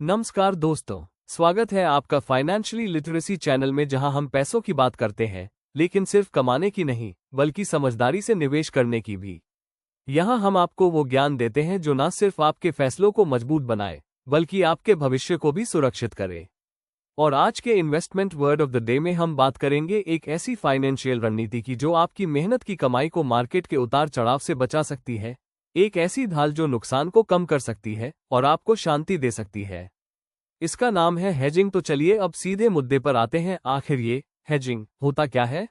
नमस्कार दोस्तों, स्वागत है आपका फाइनेंशियली लिटरेसी चैनल में, जहां हम पैसों की बात करते हैं, लेकिन सिर्फ कमाने की नहीं बल्कि समझदारी से निवेश करने की भी। यहां हम आपको वो ज्ञान देते हैं जो न सिर्फ आपके फैसलों को मजबूत बनाए बल्कि आपके भविष्य को भी सुरक्षित करे। और आज के investment word of the day में हम बात करेंगे एक ऐसी फाइनेंशियल रणनीति की जो आपकी मेहनत की कमाई को मार्केट के उतार चढ़ाव से बचा सकती है, एक ऐसी ढाल जो नुकसान को कम कर सकती है और आपको शांति दे सकती है। इसका नाम है हेजिंग। तो चलिए अब सीधे मुद्दे पर आते हैं, आखिर ये हेजिंग होता क्या है?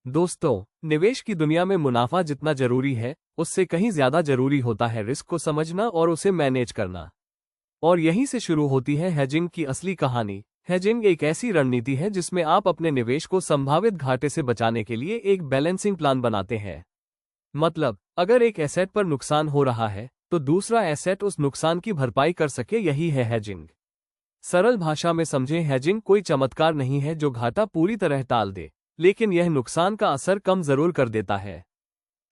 दोस्तों, निवेश की दुनिया में मुनाफा जितना जरूरी है उससे कहीं ज्यादा जरूरी होता है रिस्क को समझना और उसे मैनेज करना। और यहीं से शुरू होती है हेजिंग की असली कहानी। हेजिंग एक ऐसी रणनीति है जिसमें आप अपने निवेश को संभावित घाटे से बचाने के लिए एक बैलेंसिंग प्लान बनाते हैं। मतलब, अगर एक एसेट पर नुकसान हो रहा है तो दूसरा एसेट उस नुकसान की भरपाई कर सके, यही है हेजिंग। सरल भाषा में समझें, हेजिंग कोई चमत्कार नहीं है जो घाटा पूरी तरह टाल दे, लेकिन यह नुकसान का असर कम जरूर कर देता है।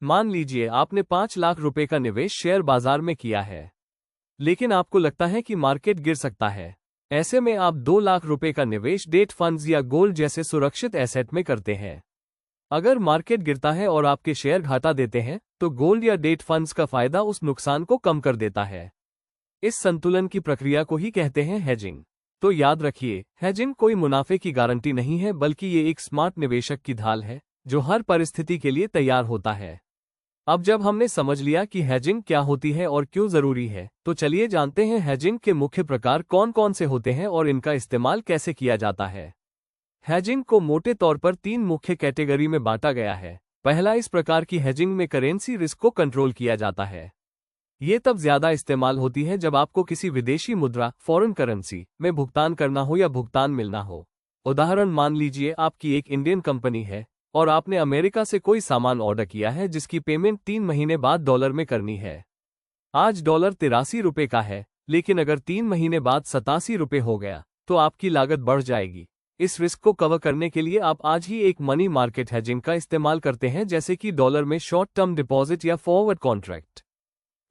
मान लीजिए आपने 5 लाख रुपए का निवेश शेयर बाजार में किया है, लेकिन आपको लगता है कि मार्केट गिर सकता है। ऐसे में आप 2 लाख रुपए का निवेश डेट फंड्स या गोल्ड जैसे सुरक्षित एसेट में करते हैं। अगर मार्केट गिरता है और आपके शेयर घाटा देते हैं तो गोल्ड या डेट फंड्स का फायदा उस नुकसान को कम कर देता है। इस संतुलन की प्रक्रिया को ही कहते हैं हेजिंग। तो याद रखिए, हेजिंग कोई मुनाफे की गारंटी नहीं है बल्कि ये एक स्मार्ट निवेशक की ढाल है जो हर परिस्थिति के लिए तैयार होता है। अब जब हमने समझ लिया कि हेजिंग क्या होती है और क्यों जरूरी है, तो चलिए जानते हैं हेजिंग के मुख्य प्रकार कौन कौन से होते हैं और इनका इस्तेमाल कैसे किया जाता है। हेजिंग को मोटे तौर पर 3 मुख्य कैटेगरी में बांटा गया है। पहला, इस प्रकार की हेजिंग में करेंसी रिस्क को कंट्रोल किया जाता है। ये तब ज्यादा इस्तेमाल होती है जब आपको किसी विदेशी मुद्रा फॉरेन करेंसी में भुगतान करना हो या भुगतान मिलना हो। उदाहरण, मान लीजिए आपकी एक इंडियन कंपनी है और आपने अमेरिका से कोई सामान ऑर्डर किया है जिसकी पेमेंट 3 महीने बाद डॉलर में करनी है। आज डॉलर 83 रुपए का है, लेकिन अगर 3 महीने बाद 87 रुपए हो गया तो आपकी लागत बढ़ जाएगी। इस रिस्क को कवर करने के लिए आप आज ही एक मनी मार्केट हेजिंग का इस्तेमाल करते हैं, जैसे कि डॉलर में शॉर्ट टर्म डिपॉजिट या फॉरवर्ड कॉन्ट्रैक्ट।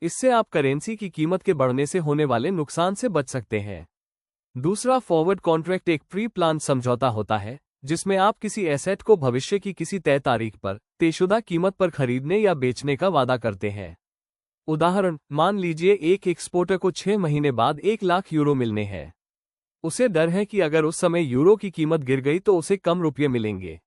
इससे आप करेंसी की कीमत के बढ़ने से होने वाले नुकसान से बच सकते हैं। दूसरा, फॉरवर्ड कॉन्ट्रैक्ट एक प्री प्लान समझौता होता है जिसमें आप किसी एसेट को भविष्य की किसी तय तारीख पर तयशुदा कीमत पर खरीदने या बेचने का वादा करते हैं। उदाहरण, मान लीजिए एक एक्सपोर्टर को 6 महीने बाद 1 लाख यूरो मिलने हैं। उसे डर है कि अगर उस समय यूरो की कीमत गिर गई तो उसे कम रुपये मिलेंगे।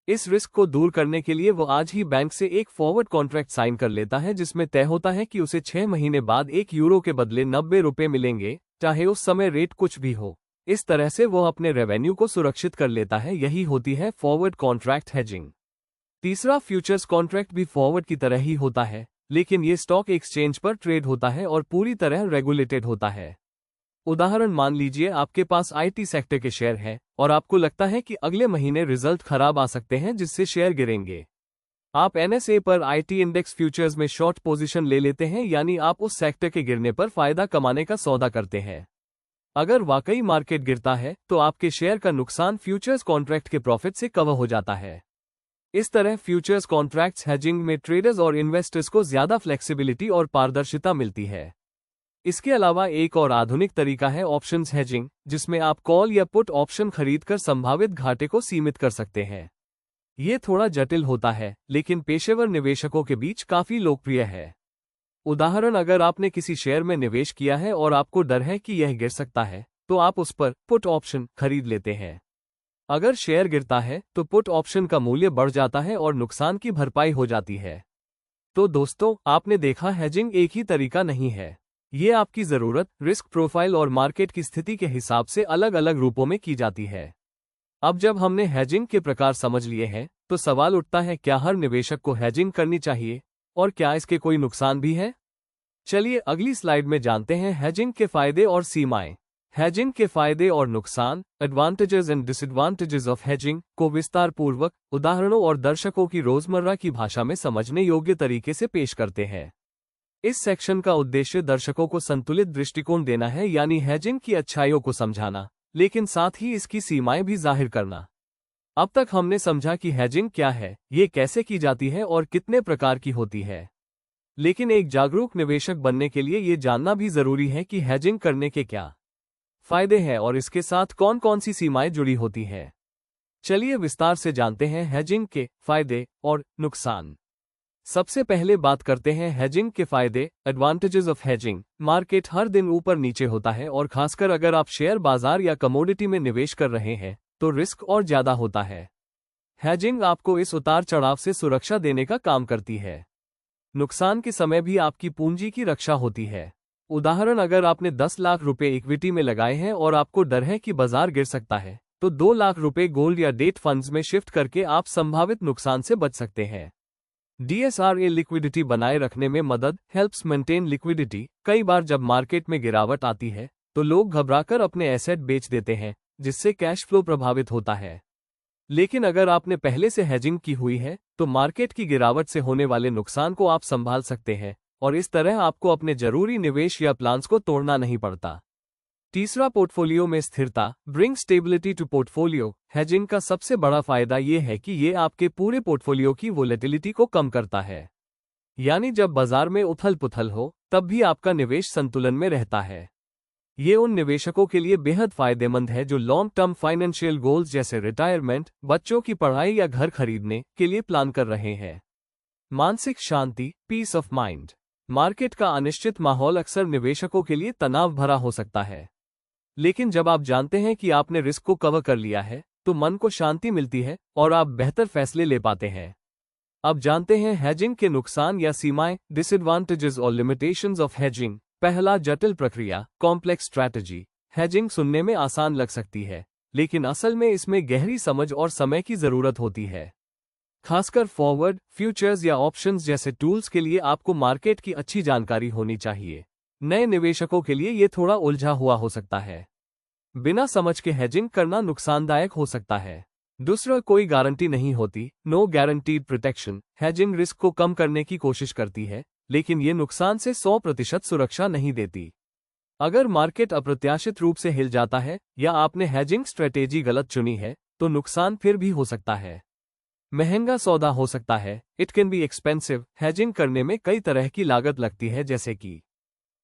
इस रिस्क को दूर करने के लिए वो आज ही बैंक से एक फॉरवर्ड कॉन्ट्रैक्ट साइन कर लेता है जिसमें तय होता है कि उसे 6 महीने बाद 1 यूरो के बदले 90 रुपये मिलेंगे, चाहे उस समय रेट कुछ भी हो। इस तरह से वो अपने रेवेन्यू को सुरक्षित कर लेता है। यही होती है फॉरवर्ड कॉन्ट्रैक्ट हेजिंग। तीसरा, फ्यूचर्स कॉन्ट्रैक्ट भी फॉरवर्ड की तरह ही होता है, लेकिन ये स्टॉक एक्सचेंज पर ट्रेड होता है और पूरी तरह रेगुलेटेड होता है। उदाहरण, मान लीजिए आपके पास आईटी सेक्टर के शेयर हैं और आपको लगता है कि अगले महीने रिजल्ट खराब आ सकते हैं जिससे शेयर गिरेंगे। आप एनएसए पर आईटी इंडेक्स फ्यूचर्स में शॉर्ट पोजीशन ले लेते हैं, यानी आप उस सेक्टर के गिरने पर फायदा कमाने का सौदा करते हैं। अगर वाकई मार्केट गिरता है तो आपके शेयर का नुकसान फ्यूचर्स कॉन्ट्रैक्ट के प्रॉफिट से कवर हो जाता है। इस तरह फ्यूचर्स कॉन्ट्रैक्ट्स हेजिंग में ट्रेडर्स और इन्वेस्टर्स को ज्यादा फ्लेक्सिबिलिटी और पारदर्शिता मिलती है। इसके अलावा एक और आधुनिक तरीका है ऑप्शंस हेजिंग, जिसमें आप कॉल या पुट ऑप्शन खरीदकर संभावित घाटे को सीमित कर सकते हैं। ये थोड़ा जटिल होता है, लेकिन पेशेवर निवेशकों के बीच काफी लोकप्रिय है। उदाहरण, अगर आपने किसी शेयर में निवेश किया है और आपको डर है कि यह गिर सकता है, तो आप उस पर पुट ऑप्शन खरीद लेते हैं। अगर शेयर गिरता है तो पुट ऑप्शन का मूल्य बढ़ जाता है और नुकसान की भरपाई हो जाती है। तो दोस्तों, आपने देखा, हेजिंग एक ही तरीका नहीं है। ये आपकी जरूरत, रिस्क प्रोफाइल और मार्केट की स्थिति के हिसाब से अलग अलग रूपों में की जाती है। अब जब हमने हेजिंग के प्रकार समझ लिए हैं, तो सवाल उठता है, क्या हर निवेशक को हेजिंग करनी चाहिए और क्या इसके कोई नुकसान भी है? चलिए अगली स्लाइड में जानते हैं हेजिंग के फायदे और सीमाएं। हेजिंग के फायदे और नुकसान, advantages and disadvantages of hedging को विस्तार पूर्वक उदाहरणों और दर्शकों की रोजमर्रा की भाषा में समझने योग्य तरीके से पेश करते हैं। इस सेक्शन का उद्देश्य दर्शकों को संतुलित दृष्टिकोण देना है, यानी हेजिंग की अच्छाइयों को समझाना, लेकिन साथ ही इसकी सीमाएं भी जाहिर करना। अब तक हमने समझा कि हेजिंग क्या है, ये कैसे की जाती है और कितने प्रकार की होती है। लेकिन एक जागरूक निवेशक बनने के लिए ये जानना भी जरूरी है कि हेजिंग करने के क्या फायदे हैं और इसके साथ कौन कौन सी सीमाएं जुड़ी होती हैं। चलिए विस्तार से जानते हैं हेजिंग के फायदे और नुकसान। सबसे पहले बात करते हैं हेजिंग के फायदे, एडवांटेजेस ऑफ हेजिंग। मार्केट हर दिन ऊपर नीचे होता है और खासकर अगर आप शेयर बाजार या कमोडिटी में निवेश कर रहे हैं तो रिस्क और ज्यादा होता है। हेजिंग आपको इस उतार चढ़ाव से सुरक्षा देने का काम करती है। नुकसान के समय भी आपकी पूंजी की रक्षा होती है। उदाहरण, अगर आपने 10 लाख रुपए इक्विटी में लगाए हैं और आपको डर है कि बाजार गिर सकता है तो 2 लाख रुपए गोल्ड या डेट फंड्स में शिफ्ट करके आप संभावित नुकसान से बच सकते हैं। DSRA लिक्विडिटी बनाए रखने में मदद, हेल्प्स मेंटेन लिक्विडिटी। कई बार जब मार्केट में गिरावट आती है तो लोग घबराकर अपने एसेट बेच देते हैं, जिससे कैश फ्लो प्रभावित होता है। लेकिन अगर आपने पहले से हेजिंग की हुई है तो मार्केट की गिरावट से होने वाले नुकसान को आप संभाल सकते हैं और इस तरह आपको अपने जरूरी निवेश या प्लान्स को तोड़ना नहीं पड़ता। तीसरा, पोर्टफोलियो में स्थिरता, bring stability to portfolio. Hedging का सबसे बड़ा फायदा ये है कि ये आपके पूरे पोर्टफोलियो की वोलेटिलिटी को कम करता है। यानी जब बाजार में उथल पुथल हो तब भी आपका निवेश संतुलन में रहता है। ये उन निवेशकों के लिए बेहद फायदेमंद है जो लॉन्ग टर्म फाइनेंशियल गोल्स जैसे रिटायरमेंट, बच्चों की पढ़ाई या घर खरीदने के लिए प्लान कर रहे हैं। मानसिक शांति, पीस ऑफ माइंड। मार्केट का अनिश्चित माहौल अक्सर निवेशकों के लिए तनाव भरा हो सकता है, लेकिन जब आप जानते हैं कि आपने रिस्क को कवर कर लिया है तो मन को शांति मिलती है और आप बेहतर फैसले ले पाते हैं। अब जानते हैं हेजिंग के नुकसान या सीमाएं, डिसएडवांटेजेस और लिमिटेशंस ऑफ हेजिंग। पहला, जटिल प्रक्रिया, कॉम्प्लेक्स स्ट्रैटेजी। हेजिंग सुनने में आसान लग सकती है, लेकिन असल में इसमें गहरी समझ और समय की जरूरत होती है। खासकर फॉरवर्ड, फ्यूचर्स या ऑप्शंस जैसे टूल्स के लिए आपको मार्केट की अच्छी जानकारी होनी चाहिए। नए निवेशकों के लिए ये थोड़ा उलझा हुआ हो सकता है। बिना समझ के हेजिंग करना नुकसानदायक हो सकता है। दूसरा, कोई गारंटी नहीं होती, no guaranteed protection. Hedging risk को कम करने की कोशिश करती है, लेकिन ये नुकसान से 100% सुरक्षा नहीं देती। अगर मार्केट अप्रत्याशित रूप से हिल जाता है या आपने हेजिंग स्ट्रेटेजी गलत चुनी है तो नुकसान फिर भी हो सकता है। महंगा सौदा हो सकता है, it can be expensive. Hedging करने में कई तरह की लागत लगती है, जैसे कि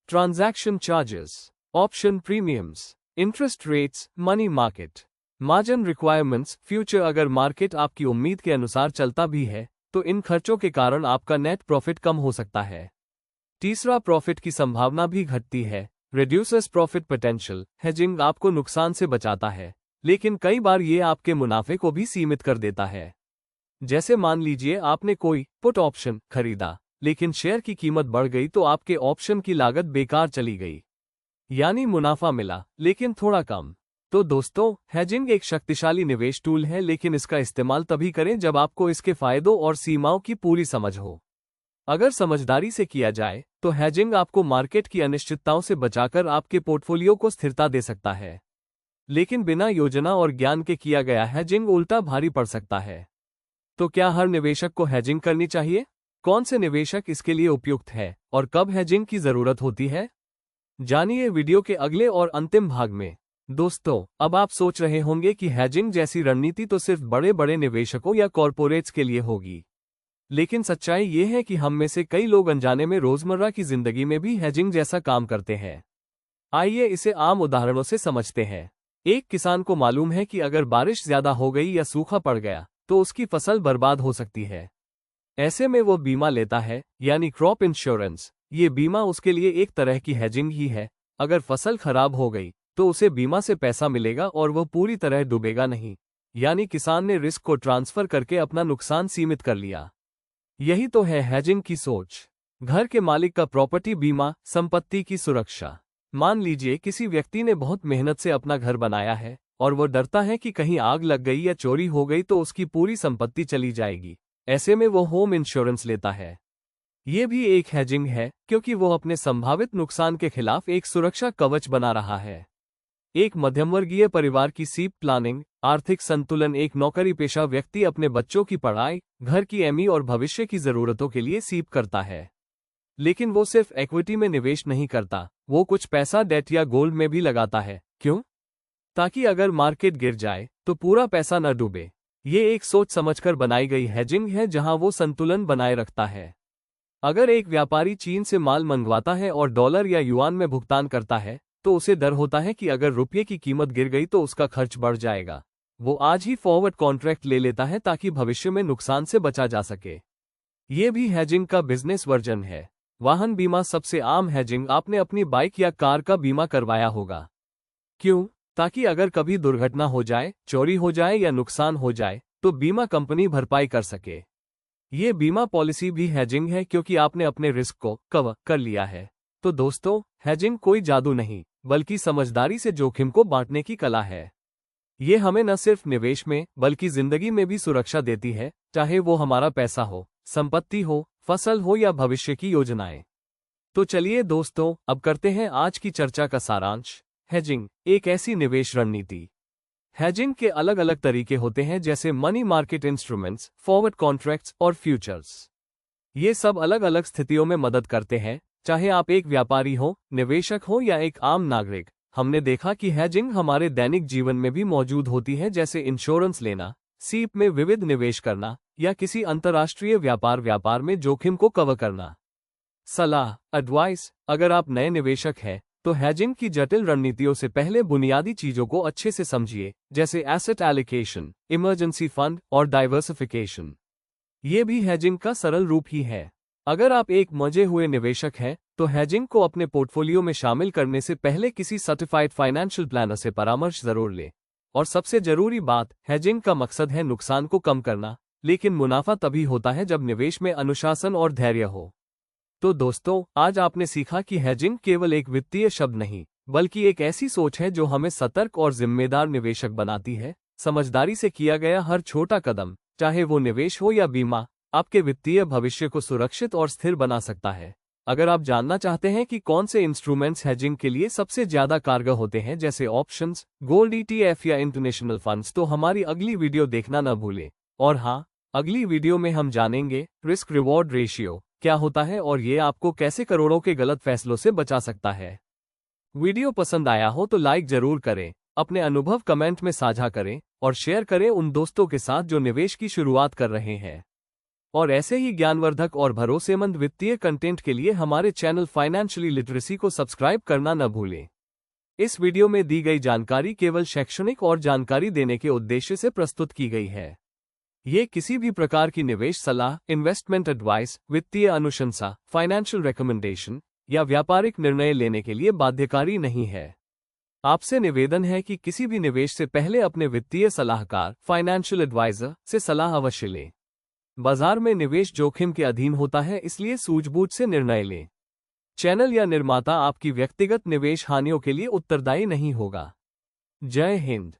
transaction charges, option premiums, interest rates, money market, margin requirements. Future, अगर मार्केट आपकी उम्मीद के अनुसार चलता भी है तो इन खर्चों के कारण आपका नेट प्रॉफिट कम हो सकता है। तीसरा, प्रॉफिट की संभावना भी घटती है, रिड्यूसेस प्रॉफिट पोटेंशियल। हेजिंग आपको नुकसान से बचाता है, लेकिन कई बार ये आपके मुनाफे को भी सीमित कर देता है। जैसे मान लीजिए आपने कोई पुट ऑप्शन खरीदा, लेकिन शेयर की कीमत बढ़ गई तो आपके ऑप्शन की लागत बेकार चली गई, यानी मुनाफा मिला लेकिन थोड़ा कम। तो दोस्तों, हेजिंग एक शक्तिशाली निवेश टूल है, लेकिन इसका इस्तेमाल तभी करें जब आपको इसके फायदों और सीमाओं की पूरी समझ हो। अगर समझदारी से किया जाए तो हेजिंग आपको मार्केट की अनिश्चितताओं से बचाकर आपके पोर्टफोलियो को स्थिरता दे सकता है, लेकिन बिना योजना और ज्ञान के किया गया हेजिंग उल्टा भारी पड़ सकता है। तो क्या हर निवेशक को हेजिंग करनी चाहिए? कौन से निवेशक इसके लिए उपयुक्त है और कब हेजिंग की जरूरत होती है? जानिए वीडियो के अगले और अंतिम भाग में। दोस्तों, अब आप सोच रहे होंगे कि हेजिंग जैसी रणनीति तो सिर्फ बड़े बड़े निवेशकों या कॉरपोरेट्स के लिए होगी, लेकिन सच्चाई ये है कि हम में से कई लोग अनजाने में रोजमर्रा की जिंदगी में भी हेजिंग जैसा काम करते हैं। आइए इसे आम उदाहरणों से समझते हैं। एक किसान को मालूम है कि अगर बारिश ज्यादा हो गई या सूखा पड़ गया तो उसकी फसल बर्बाद हो सकती है। ऐसे में वो बीमा लेता है, यानी क्रॉप इंश्योरेंस। ये बीमा उसके लिए एक तरह की हेजिंग ही है। अगर फसल खराब हो गई तो उसे बीमा से पैसा मिलेगा और वो पूरी तरह डूबेगा नहीं, यानी किसान ने रिस्क को ट्रांसफर करके अपना नुकसान सीमित कर लिया। यही तो है हेजिंग की सोच। घर के मालिक का प्रॉपर्टी बीमा, संपत्ति की सुरक्षा। मान लीजिए किसी व्यक्ति ने बहुत मेहनत से अपना घर बनाया है और वो डरता है कि कहीं आग लग गई या चोरी हो गई तो उसकी पूरी संपत्ति चली जाएगी। ऐसे में वो होम इंश्योरेंस लेता है। ये भी एक हेजिंग है, क्योंकि वो अपने संभावित नुकसान के खिलाफ एक सुरक्षा कवच बना रहा है। एक मध्यमवर्गीय परिवार की सीप प्लानिंग, आर्थिक संतुलन। एक नौकरी पेशा व्यक्ति अपने बच्चों की पढ़ाई, घर की एमई और भविष्य की जरूरतों के लिए सीप करता है, लेकिन वो सिर्फ इक्विटी में निवेश नहीं करता, वो कुछ पैसा डेट या गोल्ड में भी लगाता है। क्यों? ताकि अगर मार्केट गिर जाए तो पूरा पैसा न डूबे। ये एक सोच समझकर बनाई गई हेजिंग है जहां वो संतुलन बनाए रखता है। अगर एक व्यापारी चीन से माल मंगवाता है और डॉलर या युआन में भुगतान करता है तो उसे डर होता है कि अगर रुपये की कीमत गिर गई तो उसका खर्च बढ़ जाएगा। वो आज ही फॉरवर्ड कॉन्ट्रैक्ट ले लेता है ताकि भविष्य में नुकसान से बचा जा सके। ये भी हेजिंग का बिजनेस वर्जन है। वाहन बीमा सबसे आम हेजिंग। आपने अपनी बाइक या कार का बीमा करवाया होगा। क्यों? ताकि अगर कभी दुर्घटना हो जाए, चोरी हो जाए या नुकसान हो जाए तो बीमा कंपनी भरपाई कर सके। ये बीमा पॉलिसी भी हेजिंग है क्योंकि आपने अपने रिस्क को कवर कर लिया है। तो दोस्तों, हेजिंग कोई जादू नहीं, बल्कि समझदारी से जोखिम को बांटने की कला है। ये हमें न सिर्फ निवेश में बल्कि जिंदगी में भी सुरक्षा देती है, चाहे वो हमारा पैसा हो, संपत्ति हो, फसल हो या भविष्य की योजनाएं। तो चलिए दोस्तों, अब करते हैं आज की चर्चा का सारांश। हेजिंग एक ऐसी निवेश रणनीति। हेजिंग के अलग अलग तरीके होते हैं, जैसे money market instruments, forward contracts और फ्यूचर्स। ये सब अलग अलग स्थितियों में मदद करते हैं, चाहे आप एक व्यापारी हो, निवेशक हो या एक आम नागरिक। हमने देखा कि हेजिंग हमारे दैनिक जीवन में भी मौजूद होती है, जैसे इंश्योरेंस लेना, सीप में विविध निवेश करना या किसी अंतर्राष्ट्रीय व्यापार में जोखिम को कवर करना। सलाह एडवाइस। अगर आप नए निवेशक हैं तो हेजिंग की जटिल रणनीतियों से पहले बुनियादी चीजों को अच्छे से समझिए, जैसे एसेट एलोकेशन, इमरजेंसी फंड और डाइवर्सिफिकेशन। ये भी हेजिंग का सरल रूप ही है। अगर आप एक मजे हुए निवेशक हैं तो हेजिंग को अपने पोर्टफोलियो में शामिल करने से पहले किसी सर्टिफाइड फाइनेंशियल प्लानर से परामर्श जरूर लें। और सबसे जरूरी बात, हेजिंग का मकसद है नुकसान को कम करना, लेकिन मुनाफा तभी होता है जब निवेश में अनुशासन और धैर्य हो। तो दोस्तों, आज आपने सीखा कि हेजिंग केवल एक वित्तीय शब्द नहीं, बल्कि एक ऐसी सोच है जो हमें सतर्क और जिम्मेदार निवेशक बनाती है। समझदारी से किया गया हर छोटा कदम, चाहे वो निवेश हो या बीमा, आपके वित्तीय भविष्य को सुरक्षित और स्थिर बना सकता है। अगर आप जानना चाहते हैं कि कौन से इंस्ट्रूमेंट्स हेजिंग के लिए सबसे ज्यादा कारगर होते हैं, जैसे ऑप्शंस, गोल्ड, ETF या इंटरनेशनल फंड्स, तो हमारी अगली वीडियो देखना न भूलें। और हाँ, अगली वीडियो में हम जानेंगे रिस्क रिवॉर्ड रेशियो क्या होता है और ये आपको कैसे करोड़ों के गलत फैसलों से बचा सकता है। वीडियो पसंद आया हो तो लाइक जरूर करें, अपने अनुभव कमेंट में साझा करें और शेयर करें उन दोस्तों के साथ जो निवेश की शुरुआत कर रहे हैं। और ऐसे ही ज्ञानवर्धक और भरोसेमंद वित्तीय कंटेंट के लिए हमारे चैनल फाइनेंशियली लिटरेसी को सब्सक्राइब करना न भूलें। इस वीडियो में दी गई जानकारी केवल शैक्षणिक और जानकारी देने के उद्देश्य से प्रस्तुत की गई है। ये किसी भी प्रकार की निवेश सलाह, इन्वेस्टमेंट एडवाइस, वित्तीय अनुशंसा, फाइनेंशियल रिकमेंडेशन या व्यापारिक निर्णय लेने के लिए बाध्यकारी नहीं है। आपसे निवेदन है कि किसी भी निवेश से पहले अपने वित्तीय सलाहकार, फाइनेंशियल एडवाइजर से सलाह अवश्य लें। बाजार में निवेश जोखिम के अधीन होता है, इसलिए सूझबूझ से निर्णय लें। चैनल या निर्माता आपकी व्यक्तिगत निवेश हानियों के लिए उत्तरदायी नहीं होगा। जय हिंद।